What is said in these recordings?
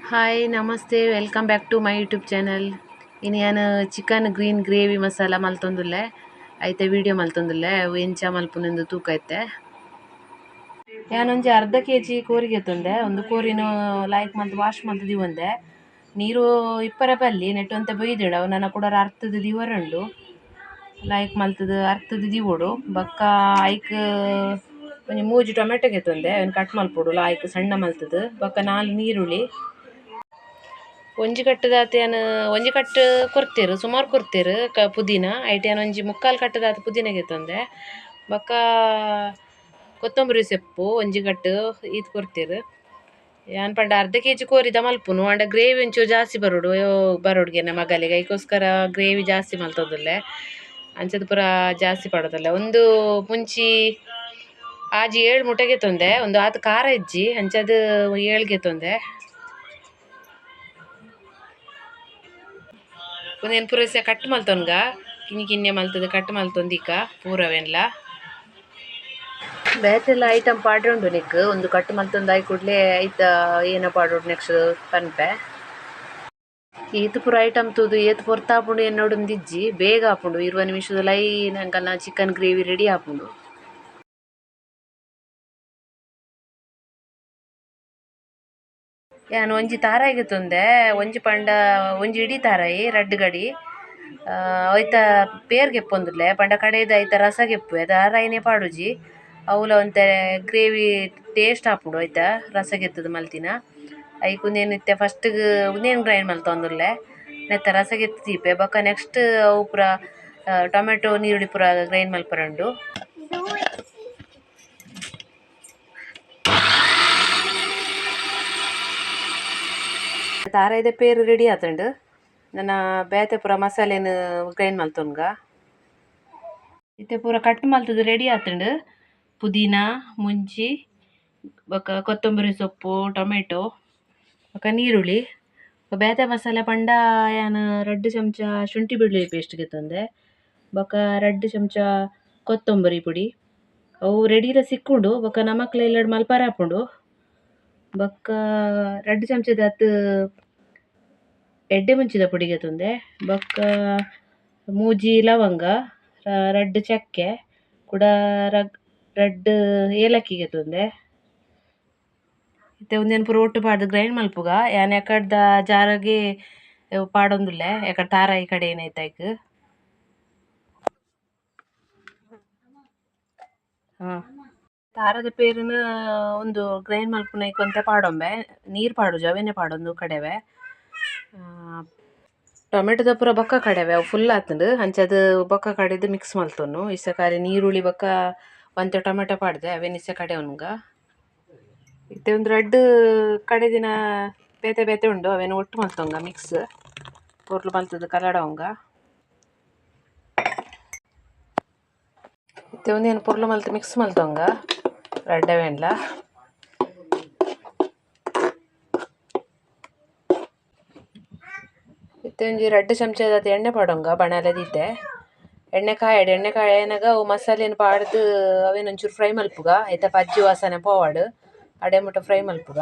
Hi ನಮಸ್ತೆ welcome back to my YouTube channel. ಇನ್ನು ನಾನು ಚಿಕನ್ ಗ್ರೀನ್ ಗ್ರೇವಿ ಮಸಾಲ ಮಲ್ತೊಂದುಲ್ಲೆ ಐತೆ ವಿಡಿಯೋ ಮಲ್ತೊಂದುಲ್ಲೆ ಎಂಚ ಮಲ್ಪುನೆಂದು ತೂಕ ಐತೆ. ನಾನೊಂಜಿ ಅರ್ಧ ಕೆಜಿ ಕೋರಿಗೆ ತಂದೆ ಒಂದು ಕೋರಿನ ಲಾಯ್ಕ್ ಮಲ್ತು ವಾಶ್ ಮಲ್ತು ದಿವಂದೆ ನೀರು ಇಪ್ಪರೆ ಬಲ್ಲಿ ನೆಟ್ಟೊಂತ ಬೈದಿಡ ಅವು ನನ್ನ ಕೂಡ ಅರ್ಥದ ದಿವರಂಡು ಲಾಯ್ಕ್ ಮಲ್ತದ ಅರ್ಥದ ದಿವೋಡು ಬಕ್ಕ ಐಕ್ ಒಂಜಿ ಮೂಜಿ ಟೊಮೆಟೊ ಗೆತ್ತೊಂದೆ ಅವನು ಕಟ್ ಮಲ್ಪೊಡು ಲಾಯ್ಕ್ ಸಣ್ಣ ಮಲ್ತದ ಬಕ್ಕ 4 ನೀರುಳ್ಳಿ ಒಂಜಿ ಕಟ್ಟದಾತ ಒಂಜಿ ಕಟ್ಟು ಕೊರ್ತೆರು ಸುಮಾರು ಕೊರ್ತೆರು ಪುದೀನ ಐಟ್ ಒಂಜಿ ಮುಕ್ಕಾಲು ಕಟ್ಟದಾತ ಪುದೀನ ಗೆತ್ತೊಂದೆ ಬಕ್ಕ ಕೊತ್ತಂಬರಿ ಸೊಪ್ಪು ಒಂಜಿ ಕಟ್ಟು ಈತ್ ಕೊರ್ತೆರು ಯಾನ್ ಪಂಡ ಅರ್ಧ ಕೆಜಿ ಕೋರಿದ ಮಲ್ಪುನು ಅಂಡ ಗ್ರೇವಿ ಒಂಚೂರು ಜಾಸ್ತಿ ಬರೋಡ್ಗೆ ಮಗಲಿಗೆ ಅದಕ್ಕೋಸ್ಕರ ಗ್ರೇವಿ ಜಾಸ್ತಿ ಮಲ್ತೊಂದುಲ್ಲೆ ಅಂಚದ ಪೂರ ಜಾಸ್ತಿ ಪಡೋದಲ್ಲ ಒಂದು ಮುಂಚಿ ಆಜಿ 7 ಮುಟೆ ಗೆತ್ತೊಂದೆ ಒಂದು ಆತ ಖಾರ ಇಜ್ಜಿ ಅಂಚದು 7 ಗೆತ್ತೊಂದೆ ಒಂದೇನು ಪೂರೈಸ ಕಟ್ ಮಲ್ತೊನ್ಗ ಕಿನ್ನೆ ಮಲ್ತದ ಕಟ್ ಮಲ್ತೊಂದಿಕ್ಕ ಪೂರವೆನ್ಲ ಬೇತೆಲ್ಲ ಐಟಮ್ ಪಾಡ್ರೆ ಉಂಡು ನಿಕ್ ಒಂದು ಕಟ್ ಮಲ್ತೊಂದು ಆಯ್ ಕೂಡಲೇ ಐತ ಏನ ಪಾಡೋಡು ನೆಕ್ಸ್ಟ್ ಪನ್ಪೆ ಈತ ಪೂರ ಐಟಮ್ ತೂದು ಏತ್ ಪೊರ್ತಾಪುಂಡು ಎನ್ನೋಡೊಂದಿಜ್ಜಿ ಬೇಗ ಆಪುಂಡು 20 ನಿಮಿಷದ ಲೈ ನಂಕಲ್ನ ಚಿಕನ್ ಗ್ರೇವಿ ರೆಡಿ ಆಪುಂಡು. ನಾನು ಒಂಜಿ ತಾರಾಯಿಗೆ ತಂದೆ ಒಂಜಿ ಪಂಡ ಒಂಜಿ ಇಡೀ ತಾರಾಯಿ ರಡ್ಡ್ ಗಡಿ ಐತ ಪೇರ್ ಗೆಪ್ಪೊಂದುಲ್ಲೆ ಪಂಡ ಕಡೆದ ಐತ ರಸ ಗೆಪ್ಪು ತಾರಾಯಿನೇ ಪಾಡುಜಿ ಅವಲ ಒಂತೆ ಗ್ರೇವಿ ಟೇಸ್ಟ್ ಆಪುಂಡು ಐತ ರಸ ಗೆತ್ತದ ಮಲ್ತಿನ ಐಕ್ ಉಂದೇನು ಇತ್ತೆ ಫಸ್ಟ್ ಉಂದೇನು ಗ್ರೈಂಡ್ ಮಲ್ತೊಂದುಲ್ಲೆ ನೆತ್ತ ರಸ ಗೆತ್ತು ದೀಪೆ ಬೊಕ್ಕ ನೆಕ್ಸ್ಟ್ ಅವು ಪೂರ ಟೊಮೆಟೊ ನೀರುಳ್ಳಿ ಪೂರ ಗ್ರೈಂಡ್ ಮಲ್ಪರಂಡು ತಾರಾಯ್ದ ಪೇರು ರೆಡಿ ಆತುಂಡು ನನ್ನ ಬೇತೆ ಪೂರ ಮಸಾಲೆನು ಗ್ರೈಂಡ್ ಮಲ್ತೊನ್ಗ ಇತ್ತೆ ಪೂರ ಕಟ್ ಮಲ್ತದು ರೆಡಿ ಆತುಂಡು ಪುದೀನ ಮುಂಚಿ ಬೊಕ್ಕ ಕೊತ್ತಂಬರಿ ಸೊಪ್ಪು ಟೊಮೆಟೊ ಬೊಕ್ಕ ನೀರುಳ್ಳಿ ಬೇತೆ ಮಸಾಲೆ ಪಂಡ ಯಾನು 2 ಚಮಚ ಶುಂಠಿ ಬೆಳ್ಳುಳ್ಳಿ ಪೇಸ್ಟ್ ಗೆತ್ತೊಂದೆ ಬೊಕ್ಕ 2 ಚಮಚ ಕೊತ್ತಂಬರಿ ಪುಡಿ ಅವು ರೆಡಿಲ ಸಿಕ್ಕುಂಡು ಬೊಕ್ಕ ನಮಕ್ಲ ಇಲ್ಲಡ್ ಮಲ್ಪರೆ ಆಪುಂಡು ಬೊಕ್ಕ 2 ಚಮಚದಾತ್ ಎಡ್ಡೆ ಮುಂಚಿದ ಪುಡಿ ಗೆತ್ತೊಂದೆ ಬೊಕ್ಕ ಮೂಜಿ ಲವಂಗ 2 ಚಕ್ಕೆ ಕೂಡ 2 ಏಲಕ್ಕಿ ಗೆತ್ತೊಂದೆ ಇತ್ತೆ ಒಂದೇನು ಪೂರ ಒಟ್ಟು ಪಾಡ್ದು ಗ್ರೈಂಡ್ ಮಲ್ಪುಗ ಯಾನ್ ಎಕಡ್ದ ಜಾರಗೆ ಪಾಡೊಂದುಲ್ಲೆ ಎಕಡ್ ತಾರಾಯಿ ಕಡೆ ಏನೈತೈಕ್ ತಾರದ ಪೇರುನ ಒಂದು ಗ್ರೈಂಡ್ ಮಲ್ಪುನ ಒಂತೆ ಪಾಡೊಂಬೆ ನೀರು ಪಾಡುಜಿ ಅವೇನೆ ಪಾಡೊಂದು ಕಡೆವೆ ಟೊಮೆಟೊದ ಪೂರ ಬೊಕ್ಕ ಕಡೆವೆ ಅವು ಫುಲ್ ಆತುಂಡು ಅಂಚದು ಬೊಕ್ಕ ಕಡೆದು ಮಿಕ್ಸ್ ಮಲ್ತೊನ್ನು ಇಷ್ಟ ಖಾಲಿ ನೀರುಳ್ಳಿ ಬೊಕ್ಕ ಒಂತೆ ಟೊಮೆಟೊ ಪಾಡ್ದೆ ಅವೇನು ಇಷ್ಟ ಕಡೆ ಉನ್ಗ ಇತ್ತೆ ಒಂದು 2 ಕಡೆದಿನ ಬೇತೆ ಬೇತೆ ಉಂಡು ಅವೇನು ಒಟ್ಟು ಮಲ್ತೊಂಗ ಮಿಕ್ಸ್ ಪೊರ್ಲು ಮಲ್ತದ ಕಲಡ ಅವಂಗ ಇತ್ತೆ ಒಂದೇನು ಪೊರ್ಲು ಮಲ್ತು ಮಿಕ್ಸ್ ಮಲ್ತೊಂಗ ರಡ್ಡವೆನ್ಲ ಇತ್ತೆ ಒಂಜಿ 2 ಚಮಚದಾತ ಎಣ್ಣೆ ಪಾಡೊಂಗ ಬಣಲೆದಿತ್ತೆ ಎಣ್ಣೆ ಕಾಯನಾಗ ಅವು ಮಸಾಲೆನು ಪಾಡ್ದು ಅವೇನು ಒಂಚೂರು ಫ್ರೈ ಮಲ್ಪುಗ ಐತ ಪಜ್ಜಿ ವಾಸನೆ ಪೋವಾಡು ಅಡೆ ಮುಟ ಫ್ರೈ ಮಲ್ಪುಗ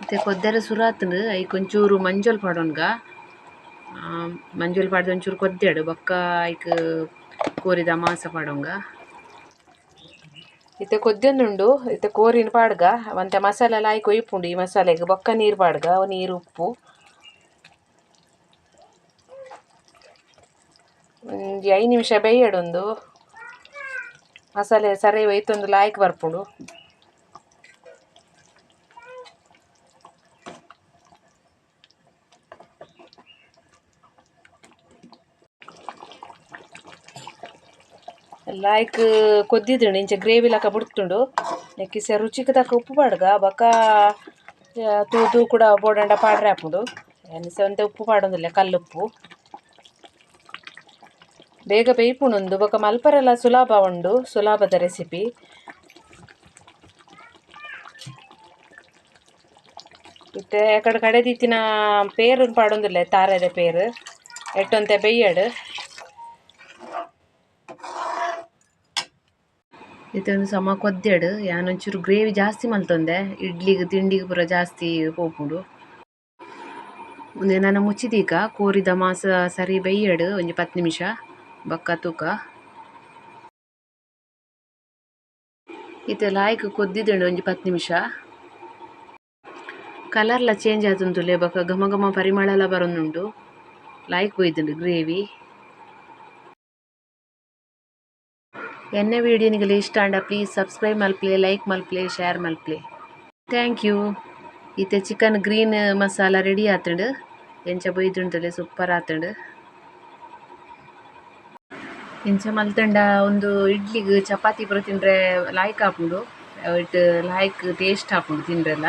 ಮತ್ತೆ ಕೊದ್ದೆರೆ ಸುರಾತುಂಡು ಐಕ್ ಒಂಚೂರು ಮಂಜೊಲ್ ಪಾಡೊನ್ಗ ಮಂಜೊಲ್ ಪಾಡ್ದು ಒಂಚೂರು ಕೊದ್ದೆಡು ಬೊಕ್ಕ ಐಕ್ ಕೋರಿದ ಮಾಸ ಪಾಡೊಂಗ ಇತ್ತೆ ಕೊದ್ದೆಂದುಂಡು ಇತ್ತೆ ಕೋರಿನ ಪಾಡ್ಗ ಒಂತೆ ಮಸಾಲೆ ಎಲ್ಲ ಐಕ್ ಒಯ್ಪುಂಡು ಈ ಮಸಾಲೆಗ್ ಬೊಕ್ಕ ನೀರು ಪಾಡ್ಗ ನೀರು ಉಪ್ಪು ಒಂಜಿ 5 ನಿಮಿಷ ಬೇಯಡೊಂದು ಮಸಾಲೆ ಸರಿ ಒಯ್ತೊಂದು ಲಾಯ್ಕ್ ಬರ್ಪುಂಡು ಲಾಯ್ಕ್ ಕೊದ್ದಿದ್ದುಂಡು ಇಂಚ ಗ್ರೇವಿ ಲಕ ಬುಡ್ತುಂಡು ನೆಕ್ಕಿಸ ರುಚಿಗೆ ತಕ್ಕ ಉಪ್ಪು ಪಾಡ್ಗ ಬೊಕ್ಕ ತೂದು ಕೂಡ ಬೋಡಂಡ ಪಾಡ್ರೆ ಆಪುಂಡು ಎನ್ನಿಸ ಒಂತೆ ಉಪ್ಪು ಪಾಡೊಂದುಲ್ಲೆ ಕಲ್ಲುಪ್ಪು ಬೇಗ ಬೇಯ್ಪುನೊಂದು ಬೊಕ ಮಲ್ಪರೆಲ್ಲ ಸುಲಭ ಉಂಡು ಸುಲಭದ ರೆಸಿಪಿ ಇತ್ತೆ ಎಕಡೆ ಕಡೆ ದಿತ್ತಿನ ಪೇರು ಪಾಡೊಂದುಲ್ಲ ತಾರೆದ ಪೇರು ಎಟ್ಟೊಂತೆ ಬೆಯ್ಯಡು ಇದೊಂದು ಸಮ ಕೊದ್ದೆಡು ಯಾನೊಂಚೂರು ಗ್ರೇವಿ ಜಾಸ್ತಿ ಮಲ್ತೊಂದೆ ಇಡ್ಲಿಗೆ ತಿಂಡಿಗೆ ಪೂರ ಜಾಸ್ತಿ ಪೋಪುಂಡು ನನ್ನ ಮುಚ್ಚಿದೀಗ ಕೋರಿದ ಮಾಸ ಸರಿ ಬೆಯ್ಯಡು ಒಂಜಿ 10 ನಿಮಿಷ ಬೊಕ್ಕ ತೂಕ ಇದು ಲಾಯ್ಕ್ ಕೊದ್ದಿದ್ದುಂಡು ಒಂಜಿ 10 ನಿಮಿಷ ಕಲರ್ಲ ಚೇಂಜ್ ಆತುಂತುಲೆ ಬೊಕ್ಕ ಘಮ ಘಮ ಪರಿಮಳಲ ಬರೊಂದುಂಡು ಲಾಯ್ಕ್ ಒಯ್ದುಂಡು ಗ್ರೇವಿ ಎನ್ನ ವಿಡಿಯೋ ನಿಗಲು ಇಷ್ಟ ಆಂಡ ಪ್ಲೀಸ್ ಸಬ್ಸ್ಕ್ರೈಬ್ ಮಲ್ಪ್ಲೆ ಲೈಕ್ ಮಲ್ಪ್ಲೆ ಶೇರ್ ಮಲ್ಪ್ಲೆ ಥ್ಯಾಂಕ್ ಯು ಇತ್ತೆ ಚಿಕನ್ ಗ್ರೀನ್ ಮಸಾಲ ರೆಡಿ ಆತುಂಡು ಎಂಚ ಬೊಯ್ದುಂಡುಲೆ ಸೂಪರ್ ಆತುಂಡು ಎಂಚ ಮಲ್ತಂಡ ಒಂದು ಇಡ್ಲಿಗ್ ಚಪಾತಿ ಪೂರ ತಿಂಡ್ರೆ ಲಾಯ್ಕ್ ಆಪುಂಡು ಲಾಯ್ಕ್ ಟೇಸ್ಟ್ ಆಪುಂಡು ತಿಂಡ್ರೆಲ.